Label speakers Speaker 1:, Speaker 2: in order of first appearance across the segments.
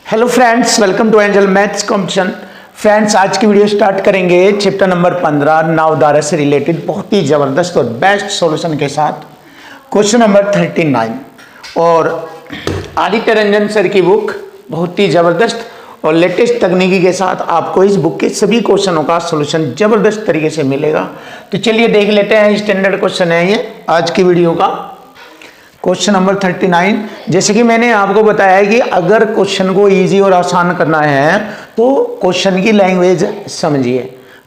Speaker 1: Hello friends, welcome to Angel maths competition. Friends, आज की video start करेंगे chapter number 15 नावधारा से रिलेटेड बहुत ही ज़बरदस्त और बेस्ट सॉल्यूशन के साथ क्वेश्चन नंबर 39। और आदित्य रंजन सर की बुक बहुत ही ज़बरदस्त और लेटेस्ट तकनीकी के साथ आपको इस बुक के सभी क्वेश्चनों का सॉल्यूशन ज़बरदस्त तरीके से मिलेगा। तो चलिए देख लेते हैं। स्टैंडर्ड क्वेश्चन है ये आज की वीडियो का क्वेश्चन नंबर 39। जैसे कि मैंने आपको बताया है कि अगर क्वेश्चन को इजी और आसान करना है तो क्वेश्चन की लैंग्वेज समझिए,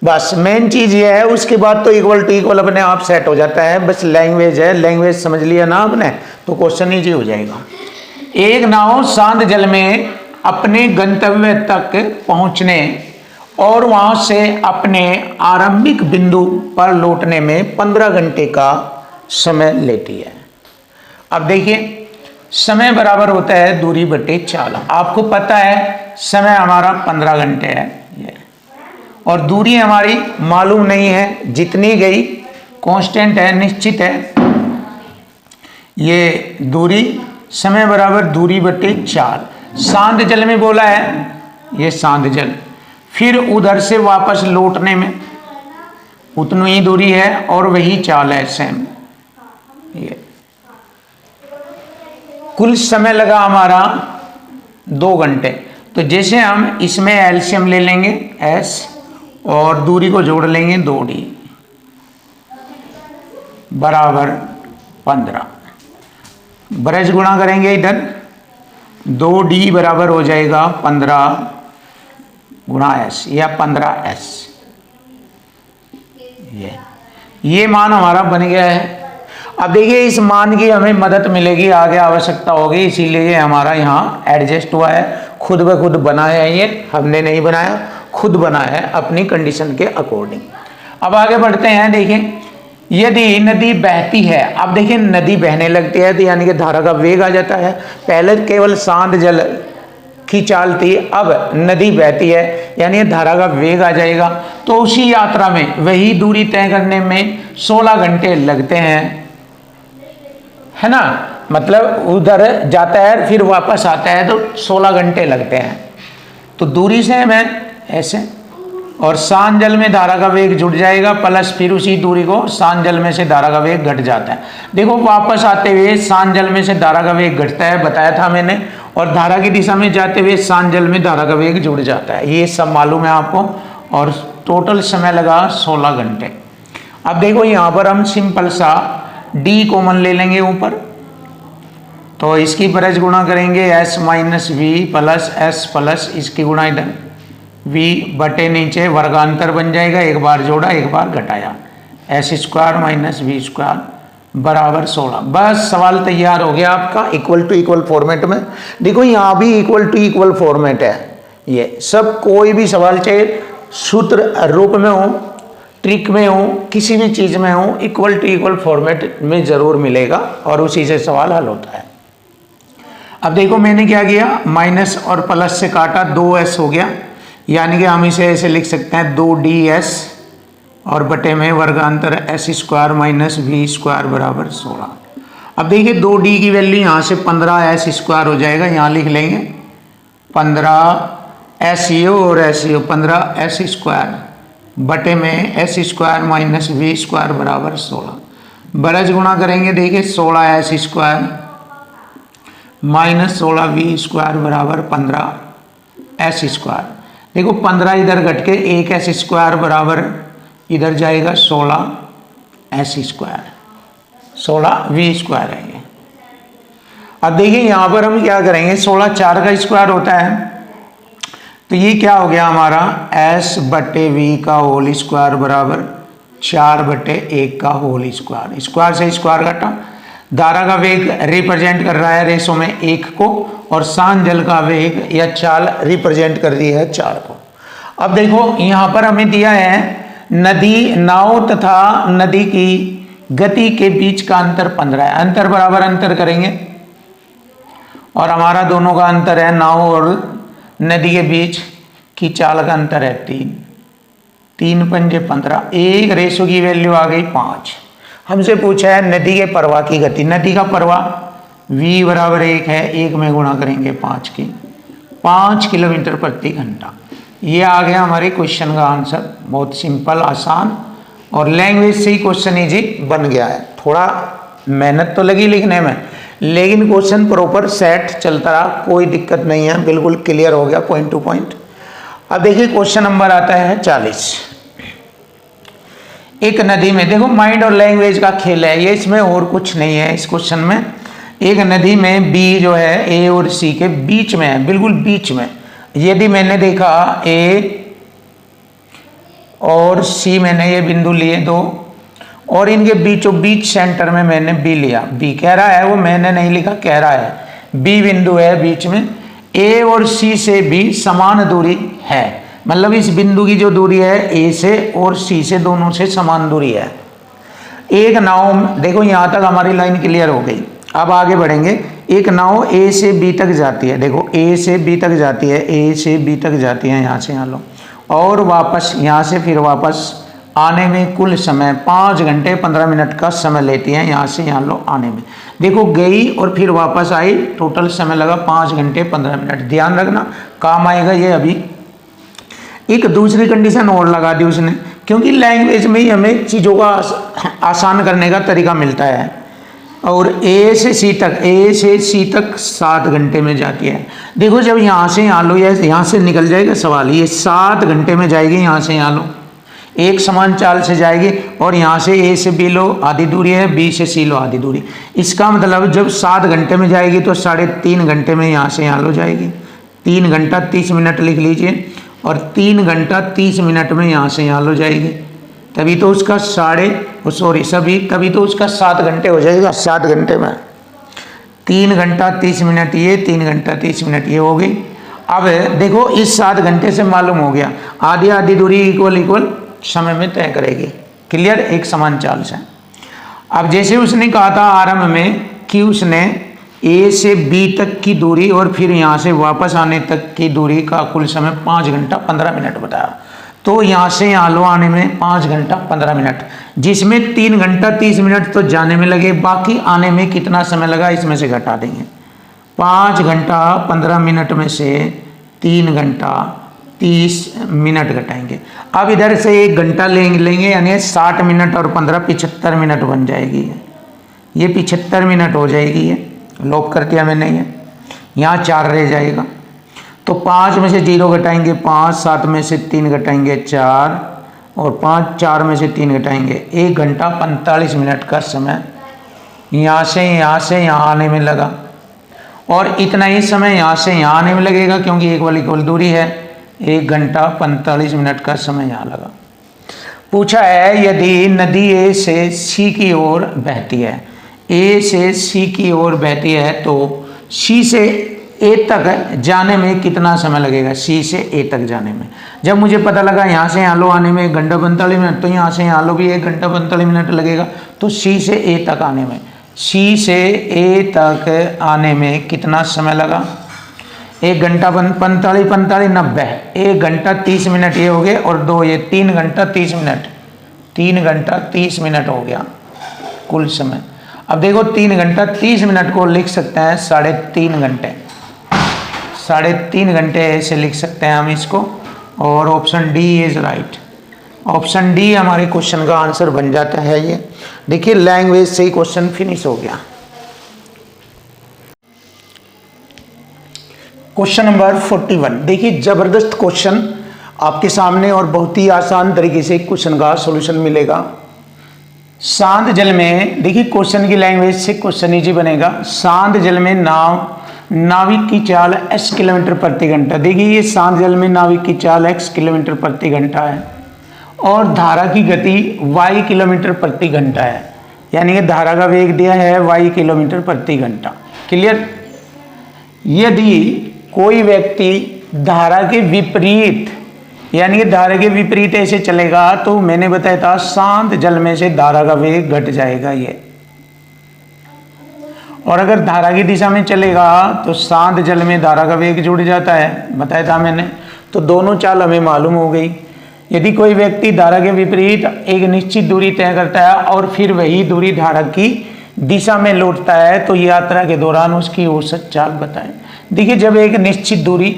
Speaker 1: बस मेन चीज ये है। उसके बाद तो इक्वल टू इक्वल अपने आप सेट हो जाता है। बस लैंग्वेज है, लैंग्वेज समझ लिया ना आपने तो क्वेश्चन इजी हो जाएगा। एक नाव शांत जल में अपने गंतव्य तक पहुंचने और वहां से अपने आरंभिक बिंदु पर लौटने में 15 घंटे का समय लेती है। अब देखिए, समय बराबर होता है दूरी बटे चाल। आपको पता है समय हमारा 15 घंटे है ये, और दूरी हमारी मालूम नहीं है, जितनी गई कांस्टेंट है, निश्चित है। ये दूरी समय बराबर दूरी बटे चाल। शांत जल में बोला है, ये शांत जल। फिर उधर से वापस लौटने में उतनी ही दूरी है और वही चाल है सेम। ये कुल समय लगा हमारा 2 घंटे। तो जैसे हम इसमें एलसीएम ले लेंगे s और दूरी को जोड़ लेंगे 2d बराबर 15। ब्रज गुणा करेंगे इधर 2d बराबर हो जाएगा 15 गुणा s या 15s। ये मान हमारा बन गया है। अब देखिए, इस मान की हमें मदद मिलेगी, आगे आवश्यकता होगी, इसीलिए हमारा यहाँ एडजस्ट हुआ है। खुद ब खुद बना है, ये हमने नहीं बनाया, खुद बना है अपनी कंडीशन के अकॉर्डिंग। अब आगे बढ़ते हैं। देखिए, यदि नदी बहती है, अब देखिए नदी बहने लगती है तो यानी कि धारा का वेग आ जाता है। पहले केवल शांत जल की चाल थी, अब नदी बहती है यानी धारा का वेग आ जाएगा। तो उसी यात्रा में वही दूरी तय करने में 16 घंटे लगते हैं, है ना। मतलब उधर जाता है फिर वापस आता है तो 16 घंटे लगते हैं। तो दूरी से मैं ऐसे, और शांत जल में धारा का वेग जुड़ जाएगा प्लस फिर उसी दूरी को शांत जल में से धारा का वेग घट जाता है। देखो, वापस आते हुए शांत जल में से धारा का वेग घटता है, बताया था मैंने, और धारा की दिशा में जाते हुए शांत जल में धारा का वेग जुड़ जाता है। ये सब मालूम है आपको। और टोटल समय लगा 16 घंटे। अब देखो, यहाँ पर हम सिंपल सा d कॉमन ले लेंगे ऊपर, तो इसकी ब्रज गुणा करेंगे s minus V plus s plus इसकी गुणा इधर v बटे नीचे वर्गांतर बन जाएगा। एक बार जोड़ा एक बार घटाया, s square minus V square बराबर 16। बस सवाल तैयार हो गया आपका इक्वल टू इक्वल फॉर्मेट में। देखो, यहाँ भी इक्वल टू इक्वल फॉर्मेट है। ये सब कोई भी सवाल चाहे सूत्र रूप में हो, ट्रिक में हो, किसी भी चीज में हो, इक्वल टू इक्वल फॉर्मेट में जरूर मिलेगा और उसी से सवाल हल होता है। अब देखो, मैंने क्या किया, माइनस और प्लस से काटा, 2s हो गया, यानी कि हम इसे ऐसे लिख सकते हैं 2ds और बटे में वर्गांतर s square minus V square बराबर 16। अब देखिए, 2d की वैल्यू यहाँ से 15s स्क्वायर हो जाएगा, यहाँ लिख लेंगे 15s और s 15s स्क्वायर बटे में s square minus V square बराबर 16। ब्रज गुणा करेंगे, देखिए 16s square minus 16v square बराबर 15s स्क्वायर। देखो, 15 इधर घट के 1s स्क्वायर बराबर इधर जाएगा 16s स्क्वायर, 16v स्क्वायर है ये। अब देखिए, यहाँ पर हम क्या करेंगे, 16 4 का स्क्वायर होता है, तो ये क्या हो गया हमारा s बटे वी का होल स्क्वायर बराबर 4 बटे 1 का होल स्क्वायर। स्क्वायर से स्क्वायर घटा। धारा का वेग रिप्रेजेंट कर रहा है रेशो में 1 को, और शांत जल का वेग या चाल रिप्रेजेंट कर रही है 4 को। अब देखो, यहाँ पर हमें दिया है नदी, नाव तथा नदी की गति के बीच का अंतर 15 है। अंतर बराबर अंतर करेंगे, और हमारा दोनों का अंतर है नाव और नदी के बीच की चाल का अंतर है 3, 3 पंजे 15, एक रेशो की वैल्यू आ गई 5। हमसे पूछा है नदी के प्रवाह की गति। नदी का प्रवाह v बराबर 1 है, 1 में गुणा करेंगे 5 की, 5 किलोमीटर प्रति घंटा। ये आ गया हमारे क्वेश्चन का आंसर, बहुत सिंपल आसान और लैंग्वेज से ही क्वेश्चन इजी बन गया है। थोड़ा मेहनत तो लगी लिखने में, लेकिन क्वेश्चन प्रॉपर सेट चलता रहा, कोई दिक्कत नहीं है, बिल्कुल क्लियर हो गया पॉइंट टू पॉइंट। अब देखिए क्वेश्चन नंबर आता है 40। एक नदी में, देखो माइंड और लैंग्वेज का खेल है ये, इसमें और कुछ नहीं है इस क्वेश्चन में। एक नदी में बी जो है ए और सी के बीच में है, बिल्कुल बीच में। यदि मैंने देखा ए और सी, मैंने ये बिंदु लिए दो, और इनके बीचों बीच सेंटर में मैंने बी लिया। बी कह रहा है, वो मैंने नहीं लिखा, कह रहा है बी बिंदु है बीच में। ए और सी से भी समान दूरी है, मतलब इस बिंदु की जो दूरी है ए से और सी से, दोनों से समान दूरी है। एक नाव, देखो यहाँ तक हमारी लाइन क्लियर हो गई। अब आगे बढ़ेंगे। एक नाव ए से बी तक जाती है, देखो ए से बी तक जाती है, ए से बी तक जाती है, यहाँ से यहाँ लो, और वापस यहाँ से फिर वापस आने में कुल समय 5 घंटे 15 मिनट का समय लेती है, यहाँ से यहाँ लो आने में। देखो गई और फिर वापस आई, टोटल समय लगा 5 घंटे 15 मिनट। ध्यान रखना काम आएगा ये। अभी एक दूसरी कंडीशन और लगा दी उसने, क्योंकि लैंग्वेज में ही हमें चीज़ों का आसान करने का तरीका मिलता है। और ए से सी तक, ए से सी तक 7 घंटे में जाती है। देखो जब यहाँ से यहाँ लो, यहाँ से निकल जाएगा सवाल, ये 7 घंटे में जाएगी, यहाँ से यहाँ लो, एक समान चाल से जाएगी। और यहाँ से ए से बी लो आधी दूरी है, बी से सी लो आधी दूरी। इसका मतलब जब 7 घंटे में जाएगी तो 3.5 घंटे में यहाँ से यहाँ लो जाएगी। 3 घंटा 30 मिनट लिख लीजिए, और 3 घंटा 30 मिनट में यहाँ से यहाँ लो जाएगी। तभी तो उसका तभी तो उसका 7 घंटे हो जाएगा। 7 घंटे में 3 घंटा 30 मिनट ये, 3 घंटा 30 मिनट ये हो गई। अब देखो इस 7 घंटे से मालूम हो गया आधी आधी दूरी इक्वल समय में तय करेगी। क्लियर, एक समान चाल से। अब जैसे उसने कहा था आरंभ में कि उसने ए से बी तक की दूरी और फिर यहाँ से वापस आने तक की दूरी का कुल समय 5 घंटा 15 मिनट बताया। तो यहाँ से यहाँ लो आने में 5 घंटा 15 मिनट, जिसमें 3 घंटा 30 मिनट तो जाने में लगे, बाकी आने में कितना समय लगा इसमें से घटा देंगे। 5 घंटा 15 मिनट में से 3 घंटा 30 मिनट घटाएंगे। अब इधर से 1 घंटा लेंगे, यानी 60 मिनट और 15 75 मिनट बन जाएगी। ये 75 मिनट हो जाएगी। ये लॉक कर दिया मैंने। ये यहाँ 4 रह जाएगा, तो 5 में से 0 घटाएंगे 5, 7 में से 3 घटाएंगे 4, और 4 में से 3 घटाएंगे 1 घंटा 45 मिनट का समय यहाँ से यहाँ आने में लगा। और इतना ही समय यहाँ से यहाँ आने में लगेगा, क्योंकि इक्वल दूरी है। 1 घंटा 45 मिनट का समय यहाँ लगा। पूछा है यदि नदी ए से सी की ओर बहती है, ए से सी की ओर बहती है, तो सी से ए तक जाने में कितना समय लगेगा। सी से ए तक जाने में जब मुझे पता लगा यहाँ से यहाँ लो आने में 1 घंटा 45 मिनट, तो यहाँ से यहाँ लो भी 1 घंटा 45 मिनट लगेगा। तो सी से ए तक आने में, सी से ए तक आने में कितना समय लगा। 1 घंटा 45 90, 1 घंटा 30 मिनट ये हो गए, और 2 ये 3 घंटा 30 मिनट, 3 घंटा 30 मिनट हो गया कुल समय। अब देखो 3 घंटा 30 मिनट को लिख सकते हैं 3.5 घंटे, 3.5 घंटे ऐसे लिख सकते हैं हम इसको। और option D is right. Option D हमारे क्वेश्चन का आंसर बन जाता है। ये देखिए लैंग्वेज से ही क्वेश्चन फिनिश हो गया। क्वेश्चन नंबर 41, देखिए जबरदस्त क्वेश्चन आपके सामने और बहुत ही आसान तरीके से क्वेश्चन का सॉल्यूशन मिलेगा। शांत जल में, देखिए क्वेश्चन की लैंग्वेज से क्वेश्चन इजी बनेगा। शांत जल में नाविक की चाल x किलोमीटर प्रति घंटा। देखिए ये शांत जल में नाविक की चाल x किलोमीटर प्रति घंटा है, और धारा की गति y किलोमीटर प्रति घंटा है, यानी कि धारा का वेग दिया है y किलोमीटर प्रति घंटा। क्लियर। यदि कोई व्यक्ति धारा के विपरीत, यानी कि धारा के विपरीत ऐसे चलेगा, तो मैंने बताया था शांत जल में से धारा का वेग घट जाएगा ये। और अगर धारा की दिशा में चलेगा तो शांत जल में धारा का वेग जुड़ जाता है, बताया था मैंने। तो दोनों चाल हमें मालूम हो गई। यदि कोई व्यक्ति धारा के विपरीत एक निश्चित दूरी तय करता है और फिर वही दूरी धारा की दिशा में लौटता है, तो यात्रा के दौरान उसकी औसत चाल बताएं। देखिए जब एक निश्चित दूरी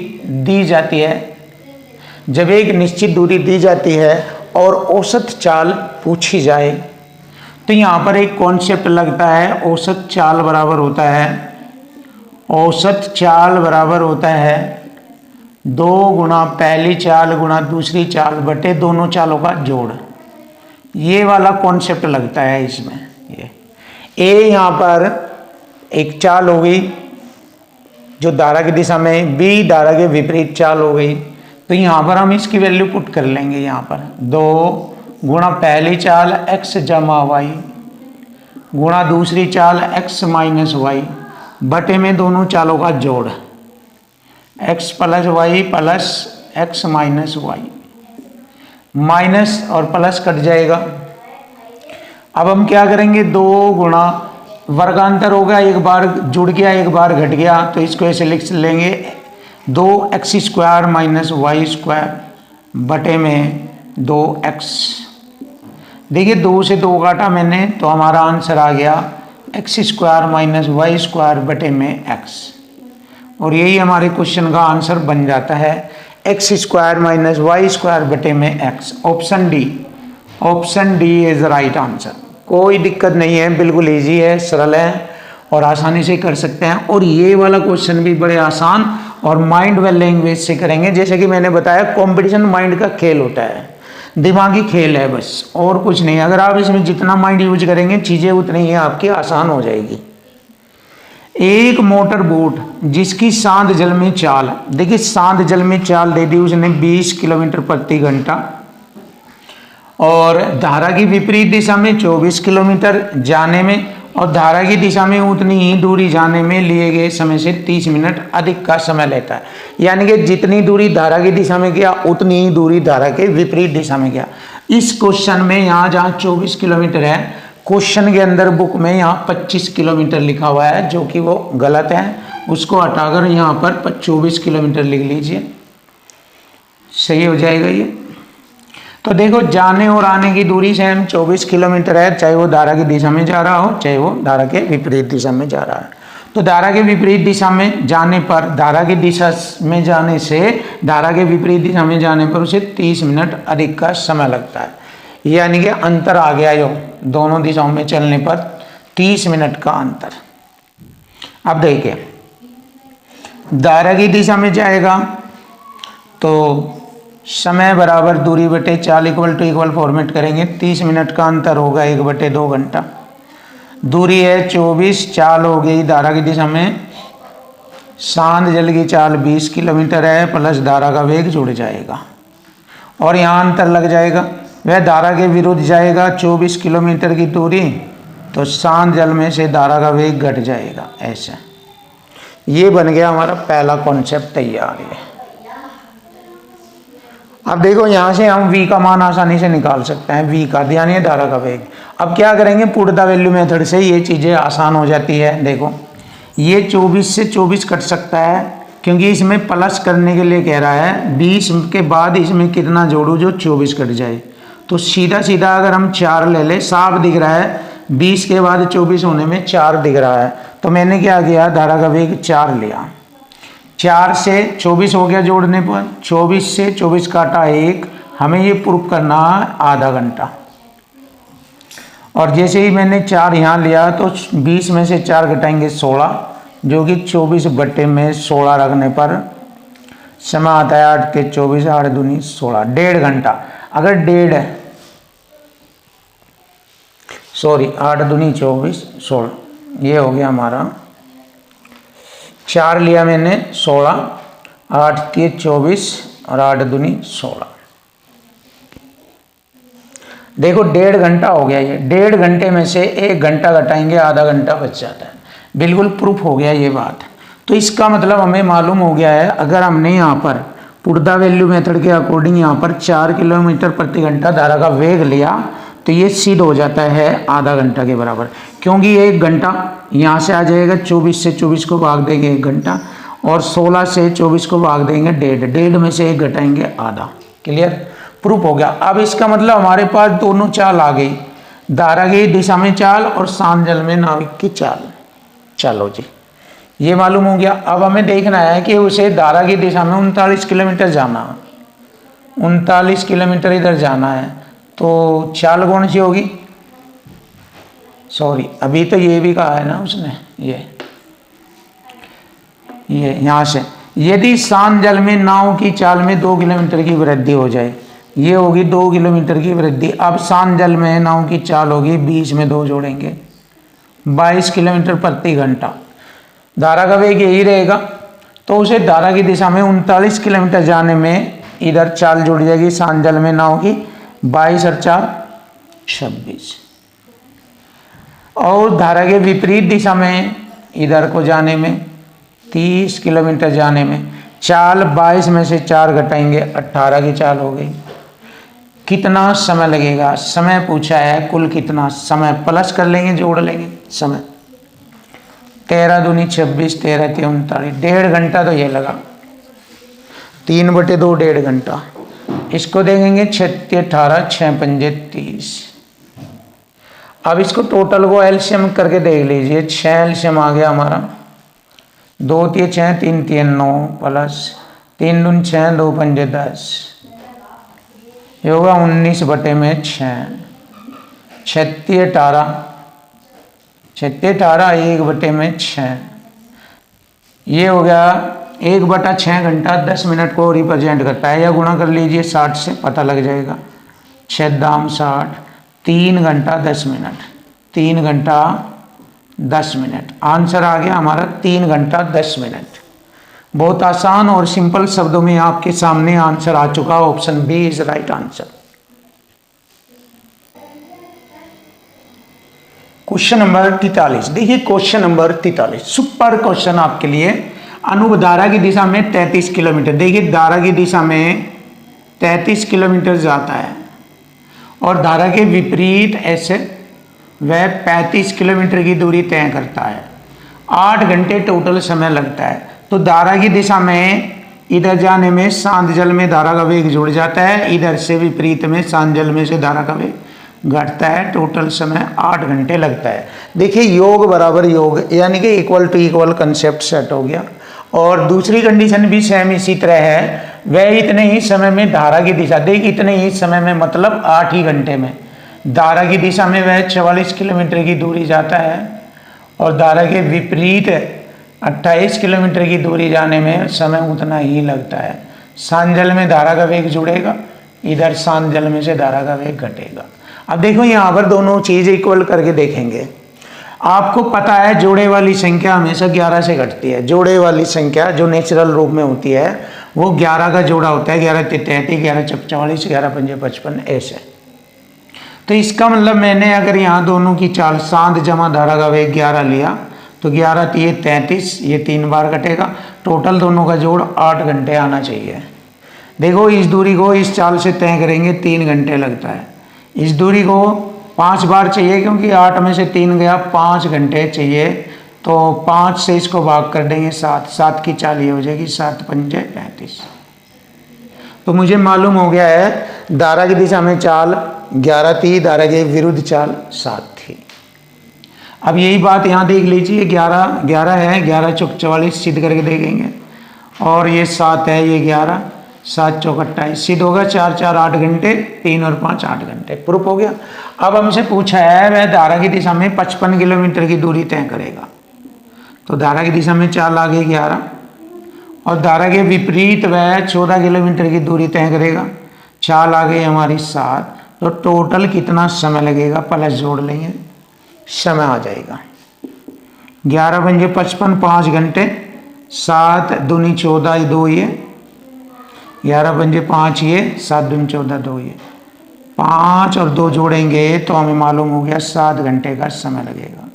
Speaker 1: दी जाती है, जब एक निश्चित दूरी दी जाती है और औसत चाल पूछी जाए, तो यहाँ पर एक कॉन्सेप्ट लगता है, औसत चाल बराबर होता है, औसत चाल बराबर होता है 2 गुना पहली चाल गुना दूसरी चाल बटे दोनों चालों का जोड़। ये वाला कॉन्सेप्ट लगता है इसमें। ये ए यहाँ पर एक चाल हो गई जो धारा की दिशा में, बी धारा के विपरीत चाल हो गई, तो यहाँ पर हम इसकी वैल्यू पुट कर लेंगे। यहाँ पर 2 गुणा पहली चाल x जमा वाई गुणा दूसरी चाल x माइनस वाई बटे में दोनों चालों का जोड़, x plus Y plus x minus Y, minus और प्लस कट जाएगा। अब हम क्या करेंगे, 2 गुणा वर्गांतर होगा, एक बार जुड़ गया एक बार घट गया, तो इसको ऐसे लिख लेंगे 2x square minus Y square बटे में 2x। देखिए 2 से 2 काटा मैंने, तो हमारा आंसर आ गया x square minus Y square बटे में x, और यही हमारे क्वेश्चन का आंसर बन जाता है, x square minus Y square बटे में x। Option D, option D is right answer. कोई दिक्कत नहीं है, बिल्कुल इजी है, सरल है और आसानी से कर सकते हैं। और ये वाला क्वेश्चन भी बड़े आसान और माइंड व लैंग्वेज से करेंगे। जैसे कि मैंने बताया, कंपटीशन माइंड का खेल होता है, दिमागी खेल है बस, और कुछ नहीं। अगर आप इसमें जितना माइंड यूज करेंगे चीज़ें उतनी ही आपकी आसान हो जाएगी। एक मोटर बोट जिसकी शांत जल में चाल, देखिए शांत जल में चाल दे दी उसने 20 किलोमीटर प्रति घंटा, और धारा की विपरीत दिशा में 24 किलोमीटर जाने में, और धारा की दिशा में उतनी ही दूरी जाने में लिए गए समय से 30 मिनट अधिक का समय लेता है। यानी कि जितनी दूरी धारा की दिशा में गया उतनी ही दूरी धारा के विपरीत दिशा में गया। इस क्वेश्चन में यहाँ जहाँ 24 किलोमीटर है, क्वेश्चन के अंदर बुक में यहाँ 25 किलोमीटर लिखा हुआ है, जो कि वो गलत है। उसको हटाकर यहाँ पर 24 किलोमीटर लिख लीजिए, सही हो जाएगा ये। तो देखो जाने और आने की दूरी सेम 24 किलोमीटर है, चाहे वो धारा की दिशा में जा रहा हो चाहे वो धारा के विपरीत दिशा में जा रहा है। तो धारा के विपरीत दिशा में जाने पर, धारा की दिशा में जाने से धारा के विपरीत दिशा में जाने पर उसे 30 मिनट अधिक का समय लगता है। यानी कि अंतर आ गया जो दोनों दिशाओं में चलने पर 30 मिनट का अंतर। अब देखिए धारा की दिशा में जाएगा तो समय बराबर दूरी बटे चाल इक्वल टू इक्वल फॉर्मेट करेंगे। 30 मिनट का अंतर होगा 1/2 घंटा। दूरी है 24, चाल हो गई धारा की दिशा में, शांत जल की चाल 20 किलोमीटर है, प्लस धारा का वेग जुड़ जाएगा और यहाँ अंतर लग जाएगा। वह धारा के विरुद्ध जाएगा 24 किलोमीटर की दूरी, तो शांत जल में से धारा का वेग घट जाएगा। ऐसा ये बन गया हमारा पहला कॉन्सेप्ट तैयार है। अब देखो यहाँ से हम v का मान आसानी से निकाल सकते हैं, v का ध्यान है धारा का वेग। अब क्या करेंगे, पुट द वैल्यू मेथड से ये चीज़ें आसान हो जाती है। देखो ये 24 से 24 कट सकता है, क्योंकि इसमें प्लस करने के लिए कह रहा है। 20 के बाद इसमें कितना जोड़ू जो 24 कट जाए, तो सीधा सीधा अगर हम 4 ले ले, साफ दिख रहा है 20 के बाद 24 होने में 4 दिख रहा है, तो मैंने क्या किया, धारा का वेग 4 लिया। 4 से 24 हो गया जोड़ने पर, 24 से 24 काटा 1, हमें ये प्रूफ करना है आधा घंटा। और जैसे ही मैंने 4 यहाँ लिया तो 20 में से 4 घटाएंगे 16, जो कि 24 बट्टे में 16 रखने पर समय आता है 8 के 24, 8 दूनी 16, 1.5 घंटा। अगर 8 दूनी 24, 16, ये हो गया हमारा। 4 लिया मैंने 16, 8 के 24 और 8 दूनी 16। देखो 1.5 घंटा हो गया ये। 1.5 घंटे में से 1 घंटा घटाएंगे, आधा घंटा बच जाता है। बिल्कुल प्रूफ हो गया ये बात। तो इसका मतलब हमें मालूम हो गया है, अगर हमने यहाँ पर पुट द वैल्यू मेथड के अकॉर्डिंग यहाँ पर 4 किलोमीटर प्रति घंटा धारा का वेग लिया, तो ये सिद्ध हो जाता है आधा घंटा के बराबर, क्योंकि ये 1 घंटा यहाँ से आ जाएगा। 24 से 24 को भाग देंगे 1 घंटा, और 16 से 24 को भाग देंगे 1.5, 1.5 में से 1 घटाएंगे आधा। क्लियर, प्रूफ हो गया। अब इसका मतलब हमारे पास दोनों चाल आ गई, धारा की दिशा में चाल और शांत जल में नाविक की चाल। चलो जी, ये मालूम हो गया। अब हमें देखना है कि उसे धारा की दिशा में 39 किलोमीटर जाना, 39 किलोमीटर इधर जाना है, तो चाल कौन सी होगी? सॉरी, अभी तो ये भी कहा है ना उसने, ये यहाँ से, यदि शांत जल में नाव की चाल में 2 किलोमीटर की वृद्धि हो जाए, ये होगी 2 किलोमीटर की वृद्धि। अब शांत जल में नाव की चाल होगी, 20 में 2 जोड़ेंगे, 22 किलोमीटर प्रति घंटा। धारा का वेग यही रहेगा, तो उसे धारा की दिशा में 39 किलोमीटर जाने में इधर चाल जुड़ जाएगी शांत जल में नाव की, 22 और 4 26। और धारा के विपरीत दिशा में इधर को जाने में 30 किलोमीटर जाने में चाल 22 में से 4 घटाएंगे, 18 की चाल हो गई। कितना समय लगेगा? समय पूछा है, कुल कितना समय प्लस कर लेंगे, जोड़ लेंगे समय। 13 दूनी 26, 13 × 39, 1.5 घंटा तो ये लगा, 3/2 1.5 घंटा। इसको देखेंगे 36 18 6 पंजे 30। अब इसको टोटल को एलसीएम करके देख लीजिए, 6 एलसीएम आ गया हमारा, 2 × 6 3 × 3 9 प्लस 3 दूनी 6 2 पंजे 10, ये होगा 19/6। 36 18 1/6, ये हो गया 1/6 घंटा 10 मिनट को रिप्रेजेंट करता है, या गुणा कर लीजिए 60 से, पता लग जाएगा। 6 दाम 60, 3 घंटा 10 मिनट, 3 घंटा 10 मिनट। आंसर आ गया हमारा 3 घंटा 10 मिनट। बहुत आसान और सिंपल शब्दों में आपके सामने आंसर आ चुका। Option B is right answer. Question number 43, देखिए क्वेश्चन नंबर 43 सुपर क्वेश्चन आपके लिए। अनुभ धारा की दिशा में 33 किलोमीटर, देखिए धारा की दिशा में 33 किलोमीटर जाता है और धारा के विपरीत ऐसे वह 35 किलोमीटर की दूरी तय करता है। 8 घंटे टोटल समय लगता है। तो धारा की दिशा में इधर जाने में शांत जल में धारा का वेग जुड़ जाता है, इधर से विपरीत में शांत जल में से धारा का वेग घटता है। टोटल समय 8 घंटे लगता है। देखिए योग बराबर योग, यानी कि equal to equal concept set हो गया। और दूसरी कंडीशन भी सेम इसी तरह है, वह इतने ही समय में धारा की दिशा, देखिए इतने ही समय में मतलब 8 ही घंटे में धारा की दिशा में वह 44 किलोमीटर की दूरी जाता है और धारा के विपरीत 28 किलोमीटर की दूरी जाने में समय उतना ही लगता है। शांत जल में धारा का वेग जुड़ेगा, इधर शांत जल में से धारा का वेग घटेगा। अब देखो यहाँ पर दोनों चीज इक्वल करके देखेंगे। आपको पता है जोड़े वाली संख्या हमेशा 11 से घटती है। जोड़े वाली संख्या जो नेचुरल रूप में होती है वो 11 का जोड़ा होता है, 11 × 33, 11 × 44, 11 × 5 55 ऐसे। तो इसका मतलब मैंने अगर यहाँ दोनों की चाल शांत जमा धारा का वेग 11 लिया तो 11 × 3 = 33, ये 3 बार कटेगा। टोटल दोनों का जोड़ 8 घंटे आना चाहिए। देखो इस दूरी को इस चाल से तय करेंगे 3 घंटे लगता है। इस दूरी को 5 बार चाहिए क्योंकि 8 में से 3 गया, 5 घंटे चाहिए। तो 5 से इसको भाग कर देंगे 7, 7 की चाल ये हो जाएगी 7 × 5 = 35। तो मुझे मालूम हो गया है धारा की दिशा में चाल 11 थी, धारा के विरुद्ध चाल 7 थी। अब यही बात यहाँ देख लीजिए, 11 है, 11 × 4 = 44 सिद्ध करके देखेंगे, और ये 7 है, ये 11, 7 × 4 = 28 सिद्ध होगा। 4 × 4 = 8 घंटे, 3 और 5 = 8 घंटे, प्रूफ हो गया। अब हमसे पूछा है वह धारा की दिशा में 55 किलोमीटर की दूरी तय करेगा। तो धारा की दिशा में चाल आ गई 11 और धारा के विपरीत वह 14 किलोमीटर की दूरी तय करेगा। चाल आ गई हमारी 7। तो टोटल कितना समय लगेगा प्लस जोड़ लेंगे, समय आ जाएगा 11 × 5 = 55, 5 घंटे, 7 दूनी 14, 2 ये, 11 × 5 = 5 ये, 7 दूनी 14, 2 ये, 5 और 2 जोड़ेंगे तो हमें मालूम हो गया 7 घंटे का समय लगेगा।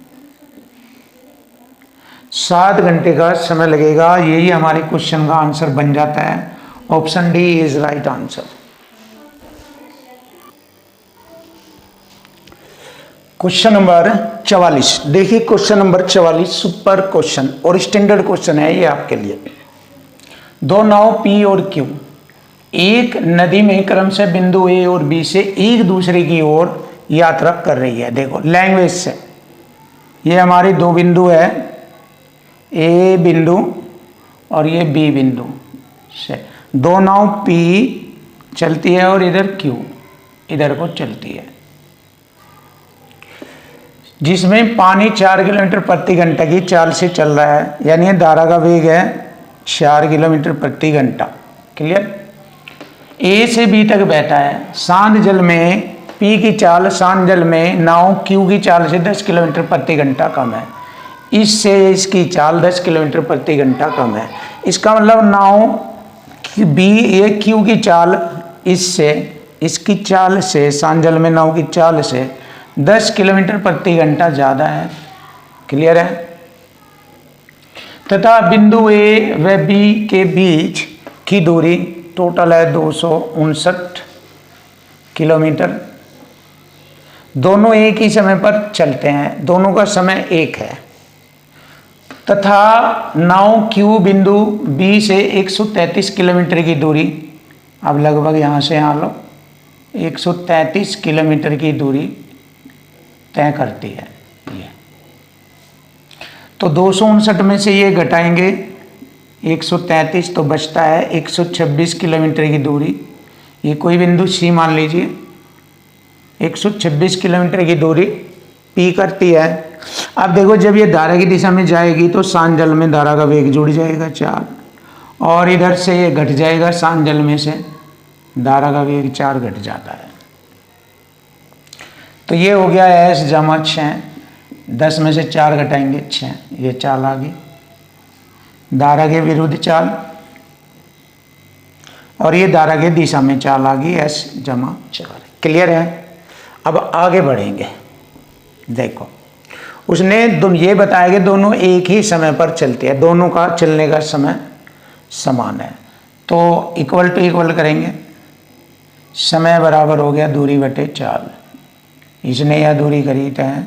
Speaker 1: 7 घंटे का समय लगेगा। यही हमारे क्वेश्चन का आंसर बन जाता है। Option D is right answer. Question number 44, देखिए क्वेश्चन नंबर 44 सुपर क्वेश्चन और स्टैंडर्ड क्वेश्चन है ये आपके लिए। 2 नाव P और Q एक नदी में क्रम से बिंदु A और B से एक दूसरे की ओर यात्रा कर रही है। देखो लैंग्वेज से ये हमारी 2 बिंदु है, ए बिंदु और ये बी बिंदु से दो नाव पी चलती है और इधर क्यू इधर को चलती है, जिसमें पानी 4 किलोमीटर प्रति घंटा की चाल से चल रहा है, यानी धारा का वेग है 4 किलोमीटर प्रति घंटा। क्लियर। ए से बी तक बहता है। शांत जल में पी की चाल शांत जल में नाव क्यू की चाल से 10 किलोमीटर प्रति घंटा कम है। इससे इसकी चाल 10 किलोमीटर प्रति घंटा कम है। इसका मतलब नाव बी ए क्यू की चाल इससे इसकी चाल से शांत जल में नाव की चाल से 10 किलोमीटर प्रति घंटा ज़्यादा है। क्लियर है। तथा बिंदु ए व बी के बीच की दूरी टोटल है 259 किलोमीटर। दोनों एक ही समय पर चलते हैं, दोनों का समय एक है। तथा नाव क्यू बिंदु बी से 133 किलोमीटर की दूरी, अब लगभग यहाँ से यहाँ लो 133 किलोमीटर की दूरी तय करती है। ये तो 259 में से ये घटाएंगे 133 तो बचता है 126 किलोमीटर की दूरी। ये कोई बिंदु सी मान लीजिए, 126 किलोमीटर की दूरी पी करती है। अब देखो जब ये धारा की दिशा में जाएगी तो शांत जल में धारा का वेग जुड़ जाएगा 4 और इधर से ये घट जाएगा, शांत जल में से धारा का वेग 4 घट जाता है। तो ये हो गया एस जमा 6, 10 में से 4 घटाएंगे 6, ये चाल आ गई धारा के विरुद्ध चाल, और ये धारा के दिशा में चाल आ गई एस जमा 4। क्लियर है। अब आगे बढ़ेंगे। देखो उसने ये बताया कि दोनों एक ही समय पर चलते हैं, दोनों का चलने का समय समान है, तो इक्वल टू इक्वल करेंगे। समय बराबर हो गया दूरी बटे चाल। इसने यह दूरी करी तय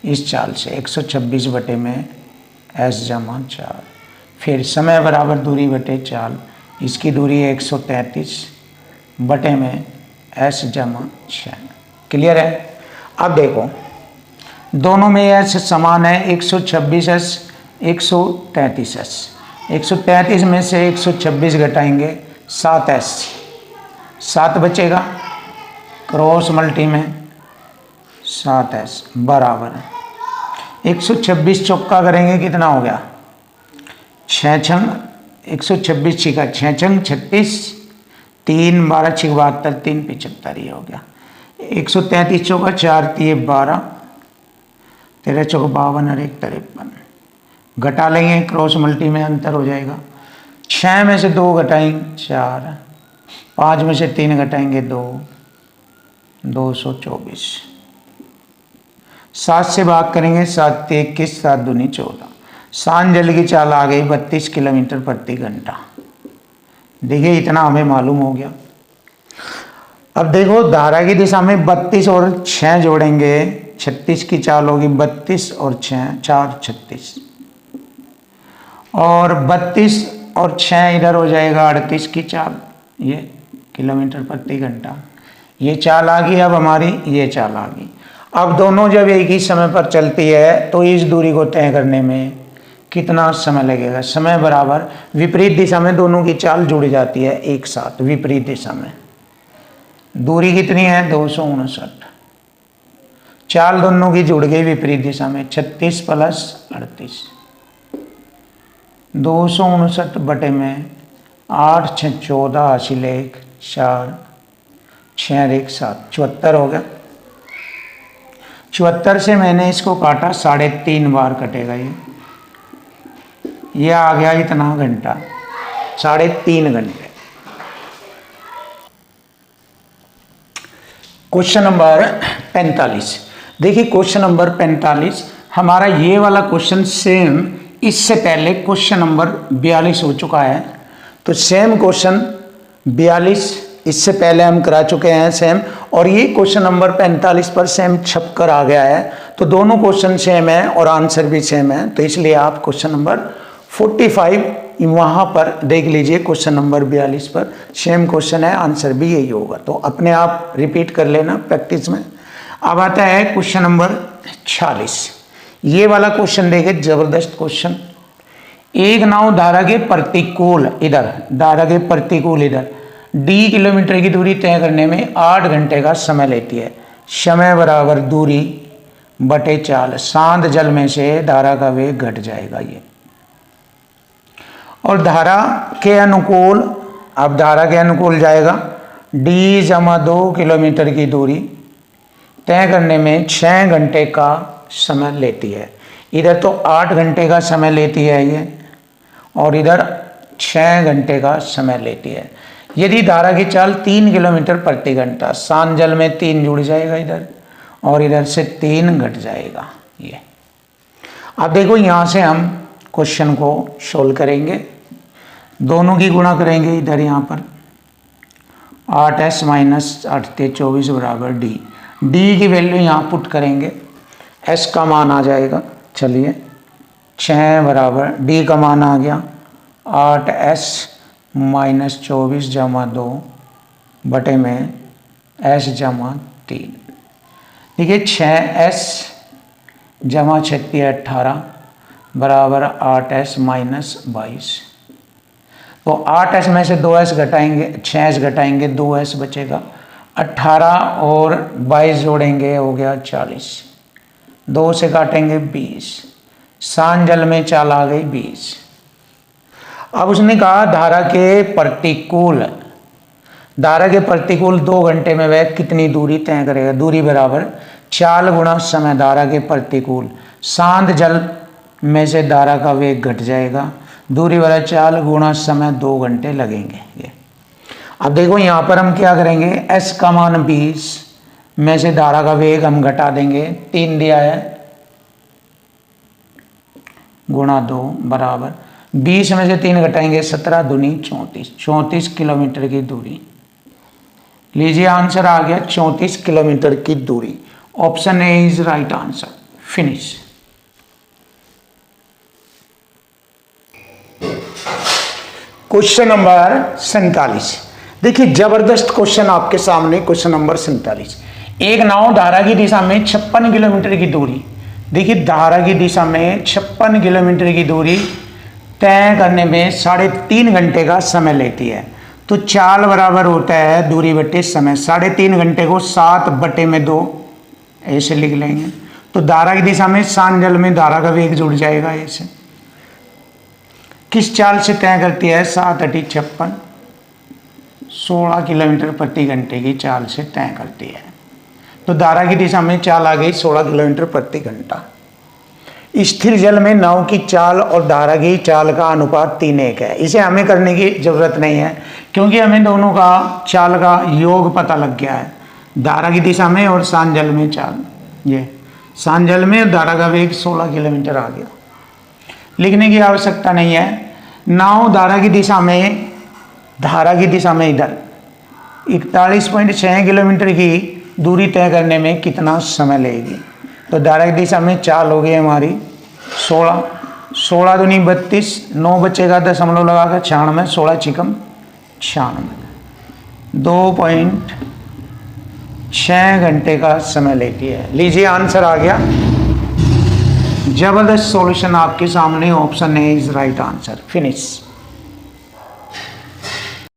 Speaker 1: इस चाल से 126 बटे में एस जमा 4। फिर समय बराबर दूरी बटे चाल, इसकी दूरी है 133 बटे में एस जमा 6। क्लियर है। अब देखो दोनों में एस समान है, 126 एस 133 एस। 133 में से 126 घटाएंगे 7 एस, 7 बचेगा, क्रॉस मल्टी में 7 एस बराबर 126 चौका करेंगे कितना हो गया 6 छंग 126 छिका 6 छंग 36, 3 12 छिक 72, 3 75 ये हो गया। 133 चौका 4 3 12, 13 चौका 52 और 1 53। घटा लेंगे क्रॉस मल्टी में अंतर हो जाएगा। 6 में से 2 घटाएंगे 4, 5 में से 3 घटाएंगे 2, 224। 7 से भाग करेंगे 7 21, 7 दूनी 14। शांत जल की चाल आ गई 32 किलोमीटर प्रति घंटा। देखिए इतना हमें मालूम हो गया। अब देखो धारा की दिशा में 32 और 6 जोड़ेंगे 36 की चाल होगी, 32 और 6 4 36, और 32 और 6 इधर हो जाएगा 38 की चाल, ये किलोमीटर प्रति घंटा। ये चाल आ गई। अब हमारी ये चाल आ गई। अब दोनों जब एक ही समय पर चलती है तो इस दूरी को तय करने में कितना समय लगेगा। समय बराबर विपरीत दिशा में दोनों की चाल जुड़ जाती है एक साथ। विपरीत दिशा में दूरी कितनी है 259, चाल दोनों की जुड़ गई विपरीत दिशा में 36 प्लस 38, 259 बटे में 8 6 14 हासिल 1 4 6 1 7, 74 हो गया। 74 से मैंने इसको काटा 3.5 बार कटेगा। ये आ गया इतना घंटा, 3.5 घंटे। Question number 45। देखिए क्वेश्चन नंबर 45 हमारा ये वाला क्वेश्चन सेम इससे पहले क्वेश्चन नंबर 42 हो चुका है। तो सेम क्वेश्चन 42 इससे पहले हम करा चुके हैं सेम, और ये क्वेश्चन नंबर 45 पर सेम छप कर आ गया है। तो दोनों क्वेश्चन सेम है और आंसर भी सेम है, तो इसलिए आप क्वेश्चन नंबर 45 वहाँ पर देख लीजिए। क्वेश्चन नंबर 42 पर सेम क्वेश्चन है, आंसर भी यही होगा। तो अपने आप रिपीट कर लेना प्रैक्टिस में। अब आता है क्वेश्चन नंबर 46। ये वाला क्वेश्चन देखे, जबरदस्त क्वेश्चन। एक नाव धारा के प्रतिकूल इधर, धारा के प्रतिकूल इधर d किलोमीटर की दूरी तय करने में 8 घंटे का समय लेती है। समय बराबर दूरी बटे चाल, शांत जल में से धारा का वेग घट जाएगा ये। और धारा के अनुकूल, अब धारा के अनुकूल जाएगा, d जमा 2 किलोमीटर की दूरी तय करने में 6 घंटे का समय लेती है। इधर तो 8 घंटे का समय लेती है ये, और इधर 6 घंटे का समय लेती है। यदि धारा की चाल 3 किलोमीटर प्रति घंटा, शांत जल में 3 जुड़ जाएगा इधर, और इधर से 3 घट जाएगा ये। अब देखो यहाँ से हम क्वेश्चन को सोल्व करेंगे, दोनों की गुणा करेंगे इधर यहाँ पर। 8s माइनस 8 × 24 बराबर d, d की वैल्यू यहाँ पुट करेंगे, s का मान आ जाएगा, चलिए 6 बराबर d का मान आ गया 8s माइनस 24 जमा 2 बटे में s जमा 3। देखिए 6s जमा 36 18 बराबर 8s माइनस 22। तो 8s में से 2s घटाएंगे, 6s घटाएंगे, 2s बचेगा, 18 और 22 जोड़ेंगे हो गया 40, 2 से काटेंगे 20, शांत जल में चाल आ गई 20। अब उसने कहा धारा के प्रतिकूल, धारा के प्रतिकूल 2 घंटे में वह कितनी दूरी तय करेगा। दूरी बराबर चाल गुणा समय धारा के प्रतिकूल, शांत जल में से धारा का वेग घट जाएगा, दूरी बराबर चाल गुणा समय 2 घंटे लगेंगे ये। अब देखो यहाँ पर हम क्या करेंगे, s का मान 20 में से धारा का वेग हम घटा देंगे, 3 दिया है गुणा 2 बराबर 20 में से 3 घटाएंगे 17 दूनी 34, 34 किलोमीटर की दूरी। लीजिए आंसर आ गया 34 किलोमीटर की दूरी। Option A is right answer. Finish. Question number 47। देखिए जबरदस्त क्वेश्चन आपके सामने, क्वेश्चन नंबर 47। एक नाव धारा की दिशा में 56 किलोमीटर की दूरी, देखिए धारा की दिशा में 56 किलोमीटर की दूरी तय करने में 3.5 घंटे का समय लेती है। तो चाल बराबर होता है दूरी बटे समय, 3.5 घंटे को 7 बटे में 2 ऐसे लिख लेंगे। तो धारा की दिशा में शांत जल में धारा का वेग जुड़ जाएगा ऐसे। किस चाल से तय करती है, 7 × 56 16 किलोमीटर प्रति घंटे की चाल से तय करती है। तो धारा की दिशा में चाल आ गई 16 किलोमीटर प्रति घंटा। स्थिर जल में नाव की चाल और धारा की चाल का अनुपात 3:1 है। इसे हमें करने की जरूरत नहीं है क्योंकि हमें दोनों का चाल का योग पता लग गया है, धारा की दिशा में और शांत जल में चाल। ये शांत जल में धारा का वेग 16 किलोमीटर आ गया, लिखने की आवश्यकता नहीं है। नाव धारा की दिशा में इधर 41.6 किलोमीटर की दूरी तय करने में कितना समय लेगी। तो धारा की दिशा में चाल हो गई हमारी 16, 16 दूनी 32, 9 बचेगा दशमलव लगाकर 96, 16 चिकम 96, 2.6 घंटे का समय लेती है। लीजिए आंसर आ गया। जबरदस्त सॉल्यूशन आपके सामने, option A is right answer. Finish.